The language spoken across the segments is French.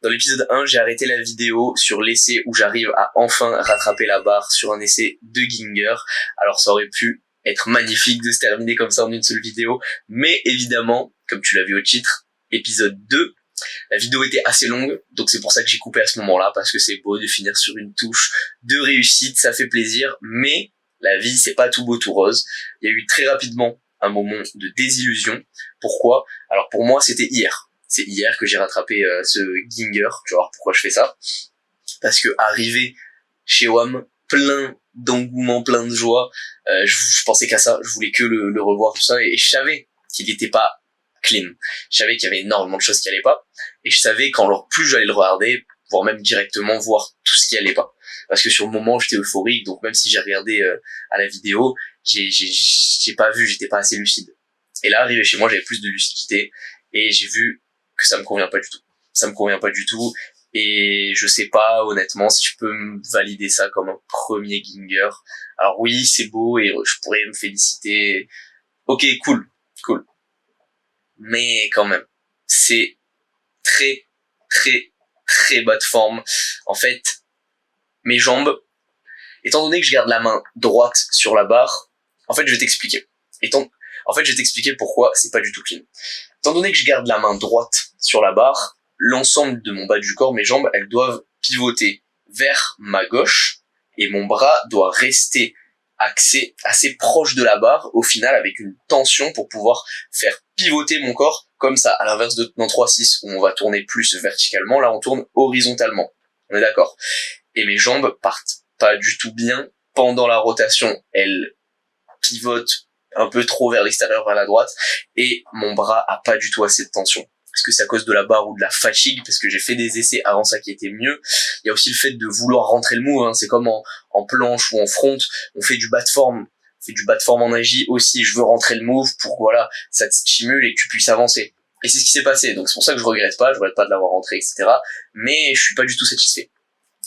Dans l'épisode 1, j'ai arrêté la vidéo sur l'essai où j'arrive à enfin rattraper la barre sur un essai de Ginger. Alors ça aurait pu être magnifique de se terminer comme ça en une seule vidéo, mais évidemment, comme tu l'as vu au titre, épisode 2, la vidéo était assez longue, donc c'est pour ça que j'ai coupé à ce moment-là, parce que c'est beau de finir sur une touche de réussite, ça fait plaisir, mais la vie c'est pas tout beau tout rose. Il y a eu très rapidement un moment de désillusion. Pourquoi? Alors pour moi c'était hier. C'est hier que j'ai rattrapé ce Ginger, tu vas voir pourquoi je fais ça. Parce que arrivé chez WAM, plein d'engouement, plein de joie, je pensais qu'à ça, je voulais que le revoir, tout ça, et je savais qu'il était pas clean. Je savais qu'il y avait énormément de choses qui allaient pas, et je savais qu'en plus j'allais le regarder, voire même directement voir tout ce qui allait pas. Parce que sur le moment j'étais euphorique, donc même si j'ai regardé à la vidéo, j'ai pas vu, j'étais pas assez lucide. Et là, arrivé chez moi, j'avais plus de lucidité, et j'ai vu que ça me convient pas du tout. Ça me convient pas du tout, et je sais pas honnêtement si je peux me valider ça comme un premier Ginger. Alors oui, c'est beau, et je pourrais me féliciter. Ok, cool. Mais quand même, c'est très, très, très bas de forme. En fait, mes jambes, étant donné que je garde la main droite sur la barre, en fait, je vais t'expliquer. Je vais t'expliquer pourquoi c'est pas du tout clean. Étant donné que je garde la main droite sur la barre, l'ensemble de mon bas du corps, mes jambes, elles doivent pivoter vers ma gauche, et mon bras doit rester axé assez proche de la barre, au final, avec une tension pour pouvoir faire pivoter mon corps, comme ça, à l'inverse de dans 3-6, où on va tourner plus verticalement, là on tourne horizontalement. On est d'accord? Et mes jambes partent pas du tout bien pendant la rotation. Elles pivotent un peu trop vers l'extérieur, vers la droite, et mon bras a pas du tout assez de tension. Est-ce que c'est à cause de la barre ou de la fatigue? Parce que j'ai fait des essais avant ça qui étaient mieux. Il y a aussi le fait de vouloir rentrer le move, hein. C'est comme en planche ou en front, on fait du bas de forme. On fait du bas de forme en agi aussi. Je veux rentrer le move pour voilà, ça te stimule et que tu puisses avancer. Et c'est ce qui s'est passé. Donc c'est pour ça que je regrette pas de l'avoir rentré, etc. Mais je suis pas du tout satisfait.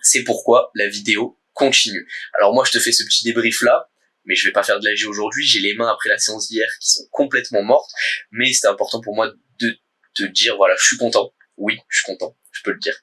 C'est pourquoi la vidéo continue. Alors moi je te fais ce petit débrief là, mais je vais pas faire de l'agi aujourd'hui. J'ai les mains après la séance d'hier qui sont complètement mortes, mais c'était important pour moi de te dire voilà, je suis content. Oui, je suis content, je peux le dire.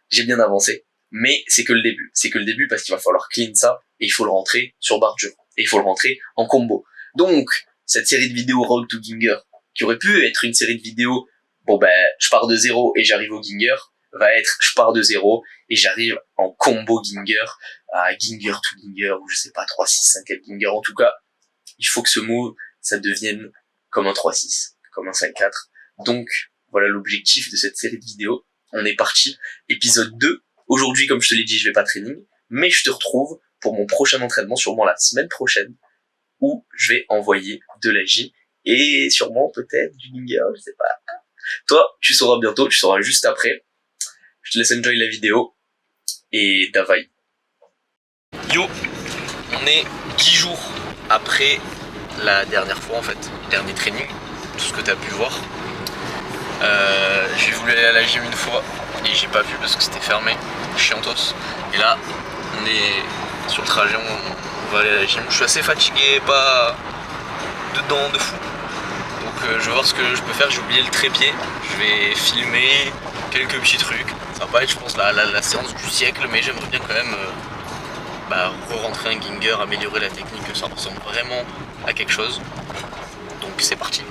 J'ai bien avancé, mais c'est que le début. C'est que le début parce qu'il va falloir clean ça et il faut le rentrer sur barre de jeu. Et il faut le rentrer en combo. Donc, cette série de vidéos Road to Ginger, qui aurait pu être une série de vidéos, bon ben, je pars de zéro et j'arrive au Ginger, va être je pars de zéro et j'arrive en combo Ginger, à Ginger to Ginger, ou je sais pas, 3-6, 5-4 Ginger. En tout cas, il faut que ce move, ça devienne comme un 3-6, comme un 5-4. Donc, voilà l'objectif de cette série de vidéos. On est parti. Épisode 2. Aujourd'hui, comme je te l'ai dit, je vais pas training, mais je te retrouve pour mon prochain entraînement, sûrement la semaine prochaine, où je vais envoyer de la J et sûrement peut-être du Ginger, je sais pas. Toi, tu sauras bientôt, tu sauras juste après. Je te laisse enjoy la vidéo et davai. Yo, on est 10 jours après la dernière fois en fait, dernier training, tout ce que tu as pu voir. J'ai voulu aller à la gym une fois et j'ai pas pu parce que c'était fermé, chiantos. Et là, on est sur le trajet, on va aller à la gym. Je suis assez fatigué, pas dedans de fou. Donc je vais voir ce que je peux faire, j'ai oublié le trépied. Je vais filmer quelques petits trucs. Ça va pas être je pense la séance du siècle, mais j'aimerais bien quand même re-rentrer un Ginger, améliorer la technique, que ça ressemble vraiment à quelque chose. Donc c'est parti.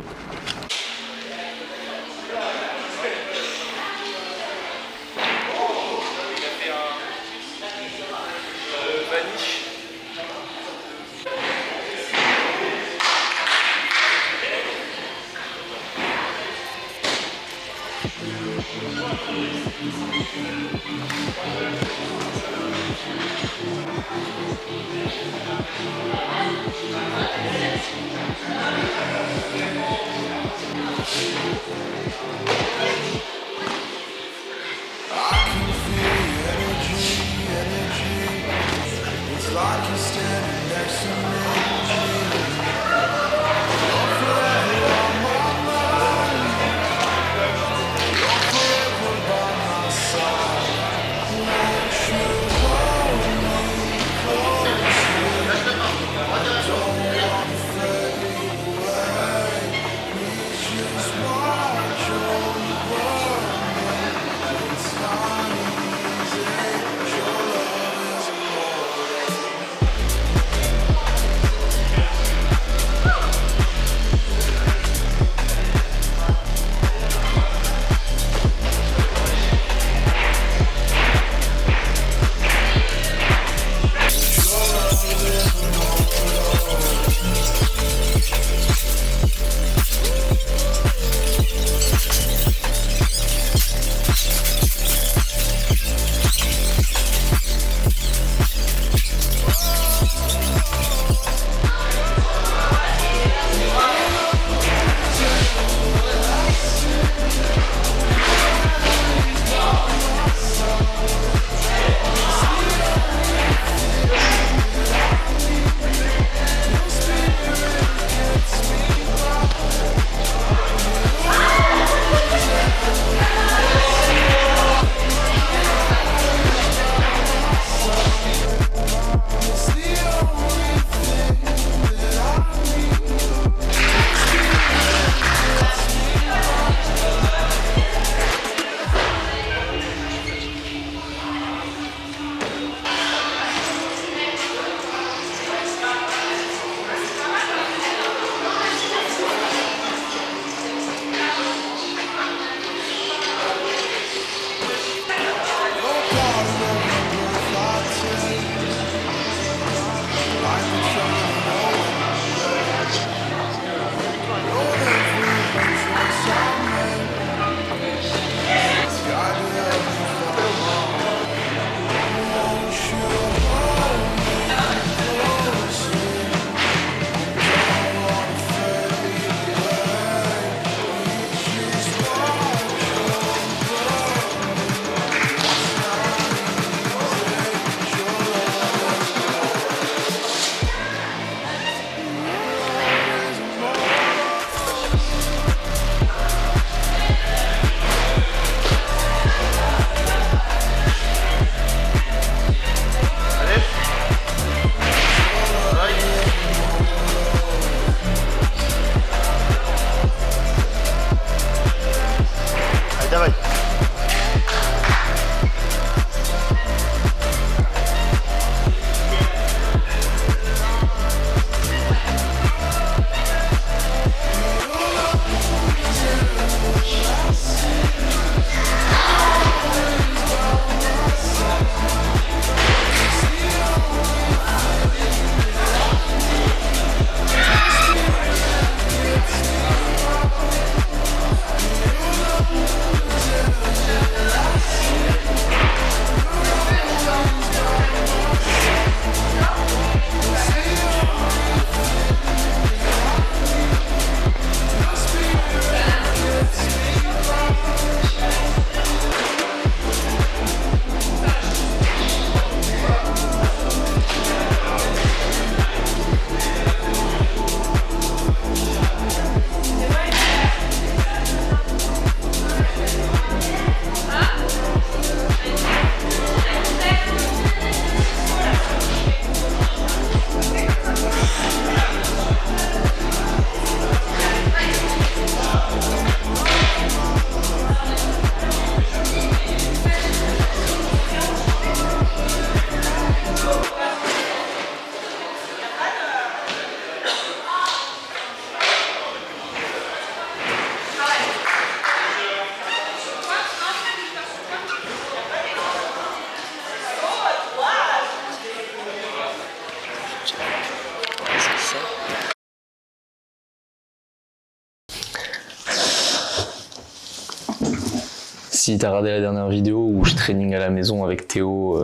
si t'as regardé la dernière vidéo où je training à la maison avec Théo,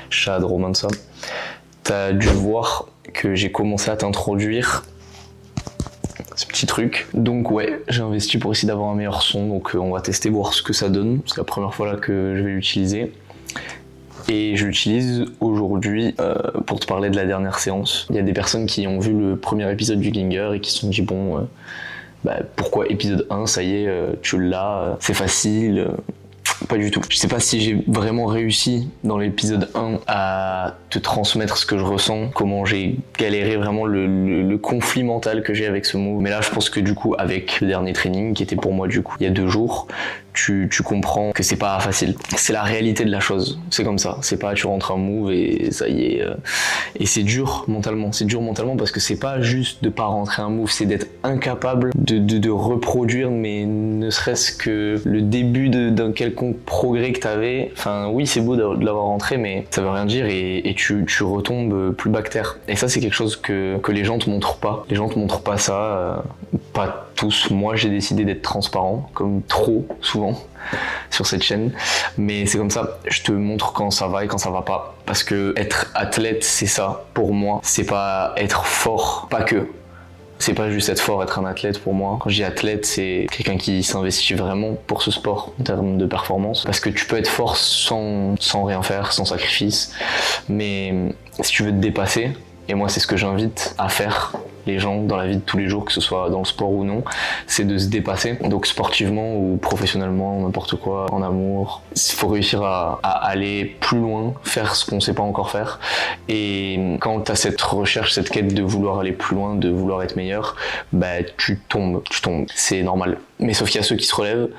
Chad, Romain, ça, t'as dû voir que j'ai commencé à t'introduire ce petit truc. Donc ouais, j'ai investi pour essayer d'avoir un meilleur son, donc on va tester, voir ce que ça donne. C'est la première fois là que je vais l'utiliser. Et je l'utilise aujourd'hui pour te parler de la dernière séance. Il y a des personnes qui ont vu le premier épisode du Ginger et qui se sont dit bon, pourquoi épisode 1, ça y est, tu l'as, c'est facile. Pas du tout. Je sais pas si j'ai vraiment réussi dans l'épisode 1 à te transmettre ce que je ressens, comment j'ai galéré vraiment le conflit mental que j'ai avec ce move. Mais là, je pense que du coup, avec le dernier training, qui était pour moi du coup il y a 2 jours, tu comprends que c'est pas facile. C'est la réalité de la chose. C'est comme ça. C'est pas tu rentres un move et ça y est. Et c'est dur mentalement. C'est dur mentalement parce que c'est pas juste de pas rentrer un move, c'est d'être incapable de reproduire, mais ne serait-ce que le début d'un quelconque progrès que t'avais. Enfin, oui, c'est beau de l'avoir rentré, mais ça veut rien dire et tu retombes plus bas que terre. Et ça, c'est quelque chose que les gens te montrent pas. Les gens te montrent pas ça. Pas tous. Moi, j'ai décidé d'être transparent, comme trop souvent sur cette chaîne, mais c'est comme ça. Je te montre quand ça va et quand ça va pas, parce que être athlète, c'est ça pour moi. C'est pas être fort, pas que. C'est pas juste être fort, être un athlète pour moi. Quand je dis athlète, c'est quelqu'un qui s'investit vraiment pour ce sport en termes de performance. Parce que tu peux être fort sans rien faire, sans sacrifice. Mais si tu veux te dépasser, et moi c'est ce que j'invite à faire les gens dans la vie de tous les jours, que ce soit dans le sport ou non, c'est de se dépasser. Donc sportivement ou professionnellement, n'importe quoi, en amour. Il faut réussir à aller plus loin, faire ce qu'on sait pas encore faire. Et quand tu as cette recherche, cette quête de vouloir aller plus loin, de vouloir être meilleur, tu tombes. C'est normal. Mais sauf qu'il y a ceux qui se relèvent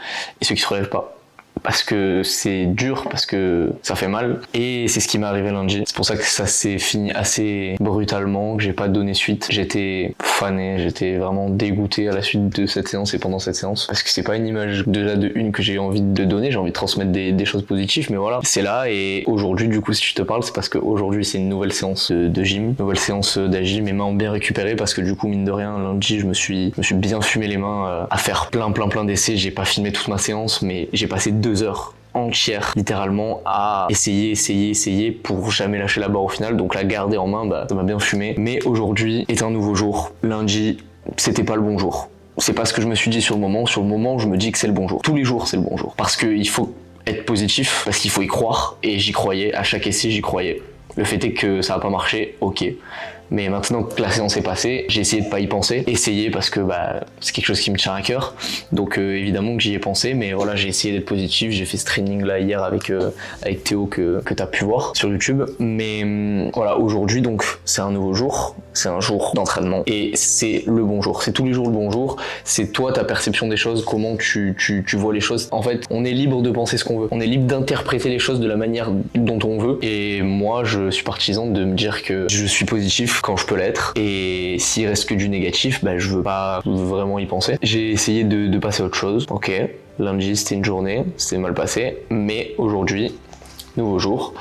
et ceux qui se relèvent pas. Parce que c'est dur, parce que ça fait mal. Et c'est ce qui m'est arrivé lundi. C'est pour ça que ça s'est fini assez brutalement, que j'ai pas donné suite. J'étais fané, j'étais vraiment dégoûté à la suite de cette séance et pendant cette séance. Parce que c'est pas une image déjà de une que j'ai envie de donner, j'ai envie de transmettre des choses positives, mais voilà. C'est là et aujourd'hui, du coup, si je te parle, c'est parce qu'aujourd'hui c'est une nouvelle séance de gym. Nouvelle séance d'agile, mes mains ont bien récupéré parce que du coup, mine de rien, lundi, je me suis bien fumé les mains à faire plein d'essais. J'ai pas filmé toute ma séance, mais j'ai passé 2 heures entières littéralement à essayer pour jamais lâcher la barre au final, donc la garder en main, ça m'a bien fumé. Mais aujourd'hui est un nouveau jour. Lundi, c'était pas le bon jour. C'est pas ce que je me suis dit sur le moment je me dis que c'est le bon jour. Tous les jours c'est le bon jour. Parce qu'il faut être positif, parce qu'il faut y croire, et j'y croyais, à chaque essai j'y croyais. Le fait est que ça a pas marché, ok. Mais maintenant que la séance est passée, j'ai essayé de pas y penser. Essayer parce que c'est quelque chose qui me tient à cœur. Donc évidemment que j'y ai pensé, mais voilà, j'ai essayé d'être positif. J'ai fait ce training là hier avec Théo que t'as pu voir sur YouTube. Mais voilà, aujourd'hui donc c'est un nouveau jour. C'est un jour d'entraînement et c'est le bon jour. C'est tous les jours le bon jour. C'est toi, ta perception des choses, comment tu vois les choses. En fait, on est libre de penser ce qu'on veut. On est libre d'interpréter les choses de la manière dont on veut. Et moi, je suis partisan de me dire que je suis positif quand je peux l'être. Et s'il reste que du négatif, je veux pas vraiment y penser. J'ai essayé de passer à autre chose. Ok, lundi c'était une journée, c'était mal passé. Mais aujourd'hui, nouveau jour.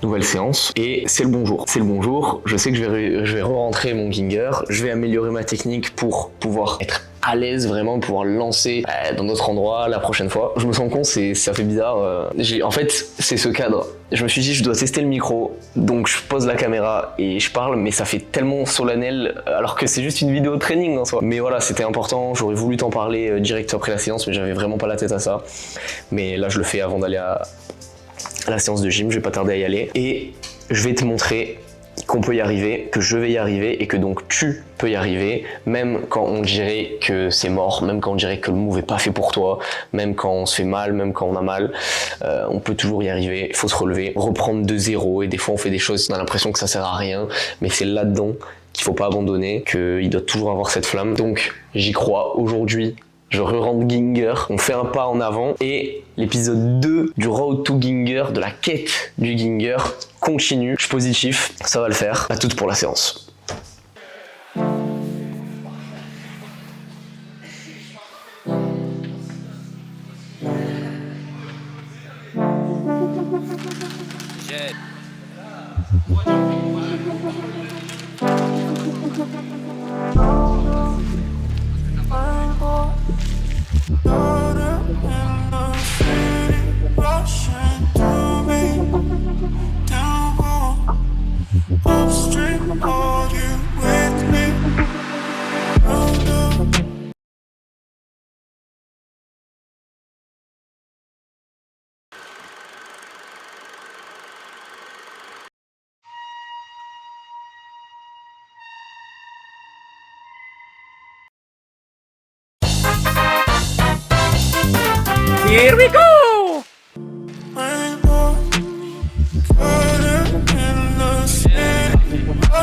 Nouvelle séance et c'est le bon jour. C'est le bon jour. Je sais que je vais re-rentrer mon Ginger. Je vais améliorer ma technique pour pouvoir être à l'aise vraiment, pouvoir lancer dans d'autres endroits la prochaine fois. Je me sens con, ça fait bizarre. En fait, c'est ce cadre. Je me suis dit, je dois tester le micro, donc je pose la caméra et je parle, mais ça fait tellement solennel, alors que c'est juste une vidéo de training en soi. Mais voilà, c'était important. J'aurais voulu t'en parler direct après la séance, mais j'avais vraiment pas la tête à ça. Mais là, je le fais avant d'aller à la séance de gym, je vais pas tarder à y aller et je vais te montrer qu'on peut y arriver, que je vais y arriver et que donc tu peux y arriver, même quand on dirait que c'est mort, même quand on dirait que le move est pas fait pour toi, même quand on se fait mal, même quand on a mal, on peut toujours y arriver. Il faut se relever, reprendre de zéro et des fois on fait des choses, on a l'impression que ça sert à rien, mais c'est là-dedans qu'il faut pas abandonner, qu'il doit toujours avoir cette flamme. Donc j'y crois aujourd'hui. Je re-rentre Ginger, on fait un pas en avant et l'épisode 2 du Road to Ginger, de la quête du Ginger, continue. Je suis positif, ça va le faire. À toutes pour la séance. Daughter in the city.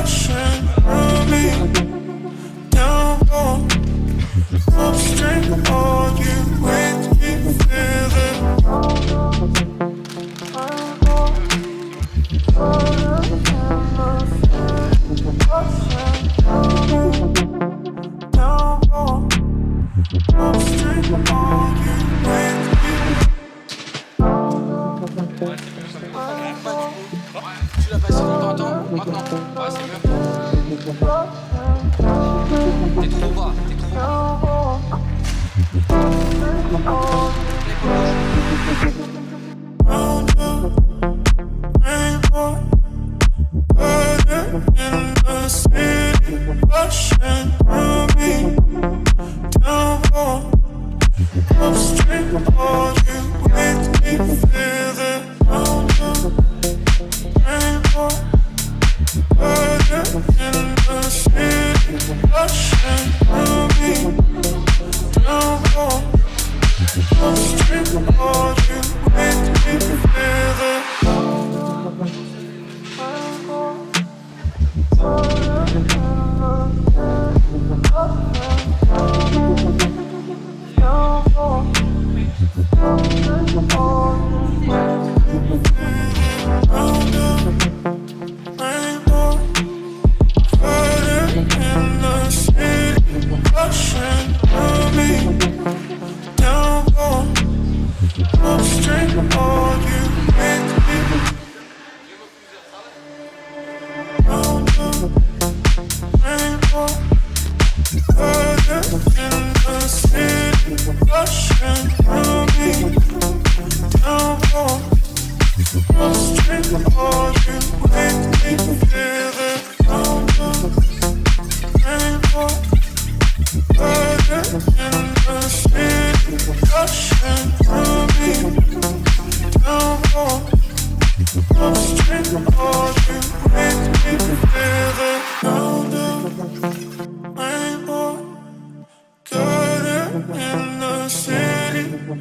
rushing through me. Downpour, upstream, argue with me, feel it. Tu l'as passé longtemps, maintenant. Ouais, c'est mieux. T'es trop bas, t'es trop bas.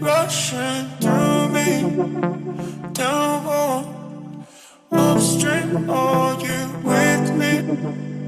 Rushing through me, downpour, upstream, argue with me.